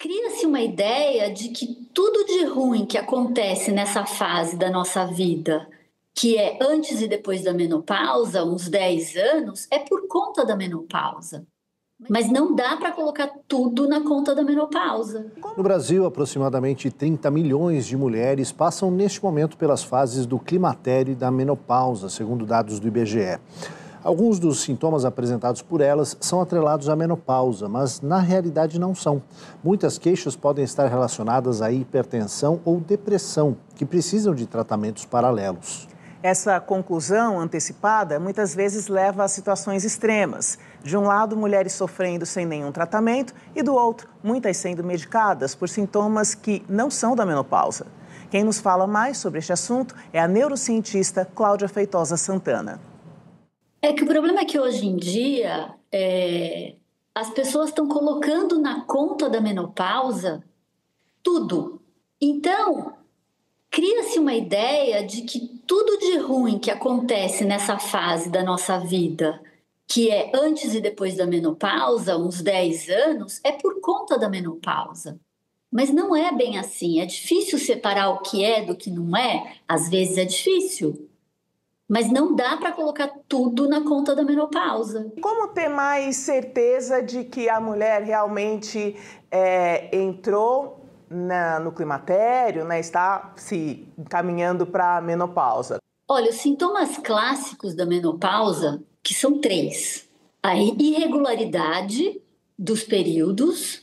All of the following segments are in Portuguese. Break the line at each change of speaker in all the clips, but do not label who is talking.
Cria-se uma ideia de que tudo de ruim que acontece nessa fase da nossa vida, que é antes e depois da menopausa, uns 10 anos, é por conta da menopausa. Mas não dá para colocar tudo na conta da menopausa.
No Brasil, aproximadamente 30 milhões de mulheres passam neste momento pelas fases do climatério e da menopausa, segundo dados do IBGE. Alguns dos sintomas apresentados por elas são atrelados à menopausa, mas na realidade não são. Muitas queixas podem estar relacionadas à hipertensão ou depressão, que precisam de tratamentos paralelos.
Essa conclusão antecipada muitas vezes leva a situações extremas. De um lado, mulheres sofrendo sem nenhum tratamento e do outro, muitas sendo medicadas por sintomas que não são da menopausa. Quem nos fala mais sobre este assunto é a neurocientista Cláudia Feitosa Santana.
É que o problema é que hoje em dia as pessoas estão colocando na conta da menopausa tudo. Então, cria-se uma ideia de que tudo de ruim que acontece nessa fase da nossa vida, que é antes e depois da menopausa, uns 10 anos, é por conta da menopausa. Mas não é bem assim. É difícil separar o que é do que não é. Às vezes é difícil. Mas não dá para colocar tudo na conta da menopausa.
Como ter mais certeza de que a mulher realmente entrou no climatério, está se encaminhando para a menopausa?
Olha, os sintomas clássicos da menopausa, que são 3. A irregularidade dos períodos,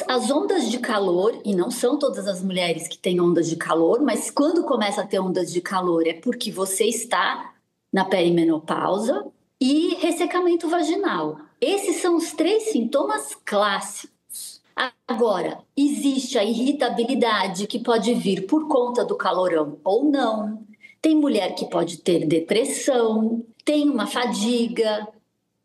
as ondas de calor, e não são todas as mulheres que têm ondas de calor, mas quando começa a ter ondas de calor é porque você está na perimenopausa, e ressecamento vaginal. Esses são os 3 sintomas clássicos. Agora, existe a irritabilidade que pode vir por conta do calorão ou não. Tem mulher que pode ter depressão, tem uma fadiga,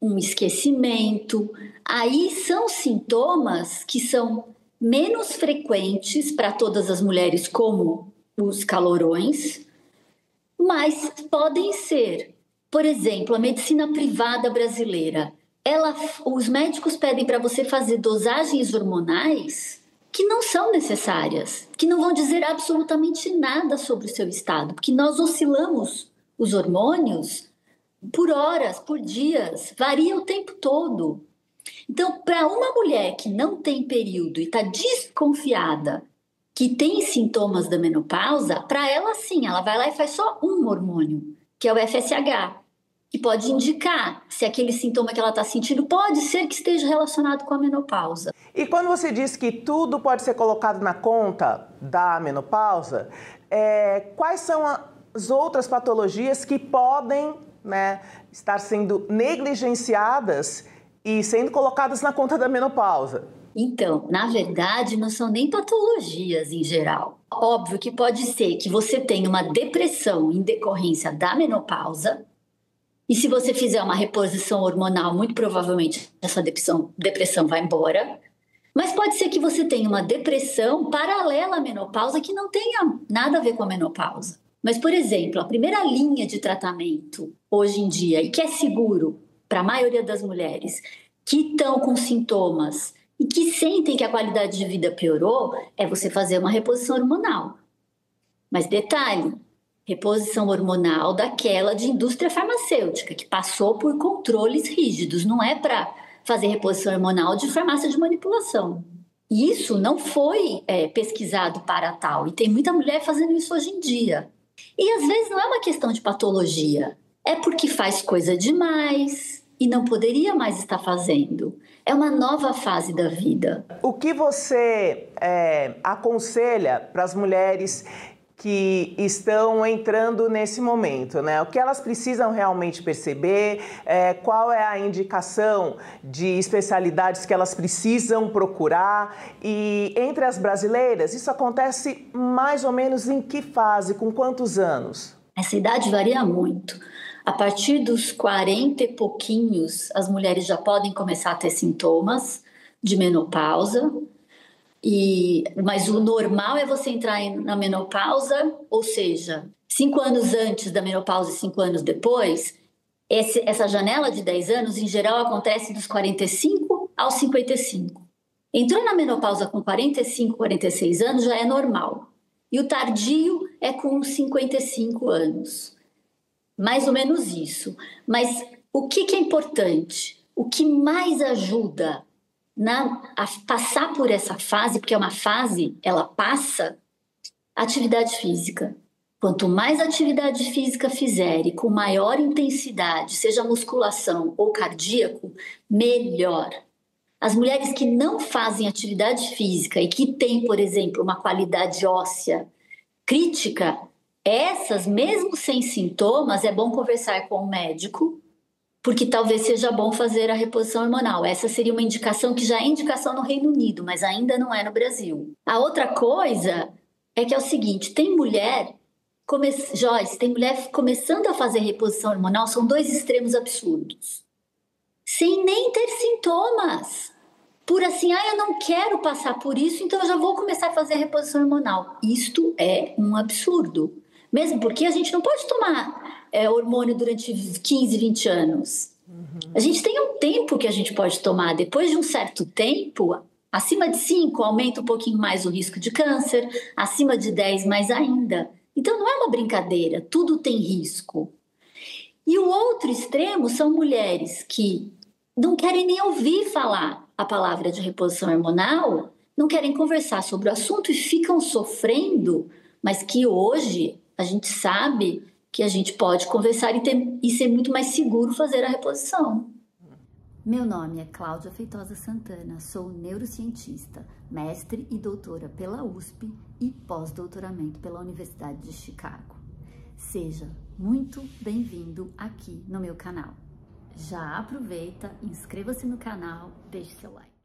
um esquecimento. Aí são sintomas que são menos frequentes para todas as mulheres, como os calorões, mas podem ser. Por exemplo, a medicina privada brasileira, os médicos pedem para você fazer dosagens hormonais que não são necessárias, que não vão dizer absolutamente nada sobre o seu estado, porque nós oscilamos os hormônios por horas, por dias, varia o tempo todo. Então, para uma mulher que não tem período e está desconfiada que tem sintomas da menopausa, para ela sim, ela vai lá e faz só um hormônio, que é o FSH, que pode indicar se aquele sintoma que ela está sentindo pode ser que esteja relacionado com a menopausa.
E quando você diz que tudo pode ser colocado na conta da menopausa, quais são as outras patologias que podem estar sendo negligenciadas e sendo colocadas na conta da menopausa?
Então, na verdade, não são nem patologias em geral. Óbvio que pode ser que você tenha uma depressão em decorrência da menopausa, e se você fizer uma reposição hormonal, muito provavelmente essa depressão vai embora. Mas pode ser que você tenha uma depressão paralela à menopausa que não tenha nada a ver com a menopausa. Mas, por exemplo, a primeira linha de tratamento hoje em dia, e que é seguro para a maioria das mulheres que estão com sintomas e que sentem que a qualidade de vida piorou, é você fazer uma reposição hormonal. Mas detalhe, reposição hormonal daquela de indústria farmacêutica, que passou por controles rígidos, não é para fazer reposição hormonal de farmácia de manipulação. E isso não foi pesquisado para tal, e tem muita mulher fazendo isso hoje em dia. E às vezes não é uma questão de patologia, é porque faz coisa demais e não poderia mais estar fazendo. É uma nova fase da vida.
O que você aconselha para as mulheres que estão entrando nesse momento, O que elas precisam realmente perceber, qual é a indicação de especialidades que elas precisam procurar? E entre as brasileiras, isso acontece mais ou menos em que fase, com quantos anos?
Essa idade varia muito. A partir dos 40 e pouquinhos, as mulheres já podem começar a ter sintomas de menopausa. Mas o normal é você entrar na menopausa, ou seja, 5 anos antes da menopausa e 5 anos depois. Essa janela de 10 anos, em geral, acontece dos 45 aos 55. Entrou na menopausa com 45, 46 anos, já é normal. E o tardio é com 55 anos. Mais ou menos isso. Mas o que é importante? O que mais ajuda a passar por essa fase, porque é uma fase, ela passa, atividade física. Quanto mais atividade física fizer e com maior intensidade, seja musculação ou cardíaco, melhor. As mulheres que não fazem atividade física e que têm, por exemplo, uma qualidade óssea crítica, essas, mesmo sem sintomas, é bom conversar com o médico, porque talvez seja bom fazer a reposição hormonal. Essa seria uma indicação que já é indicação no Reino Unido, mas ainda não é no Brasil. A outra coisa é que é o seguinte, tem mulher, Joyce, tem mulher começando a fazer reposição hormonal, são dois extremos absurdos. Sem nem ter sintomas. Por assim, eu não quero passar por isso, então eu já vou começar a fazer a reposição hormonal. Isto é um absurdo. Mesmo porque a gente não pode tomar hormônio durante 15, 20 anos. A gente tem um tempo que a gente pode tomar. Depois de um certo tempo, acima de 5, aumenta um pouquinho mais o risco de câncer, acima de 10, mais ainda. Então não é uma brincadeira, tudo tem risco. E o outro extremo são mulheres que não querem nem ouvir falar a palavra de reposição hormonal, não querem conversar sobre o assunto e ficam sofrendo, mas que hoje a gente sabe que a gente pode conversar e ser muito mais seguro fazer a reposição.
Meu nome é Cláudia Feitosa Santana, sou neurocientista, mestre e doutora pela USP e pós-doutoramento pela Universidade de Chicago. Seja muito bem-vindo aqui no meu canal. Já aproveita, inscreva-se no canal, deixe seu like.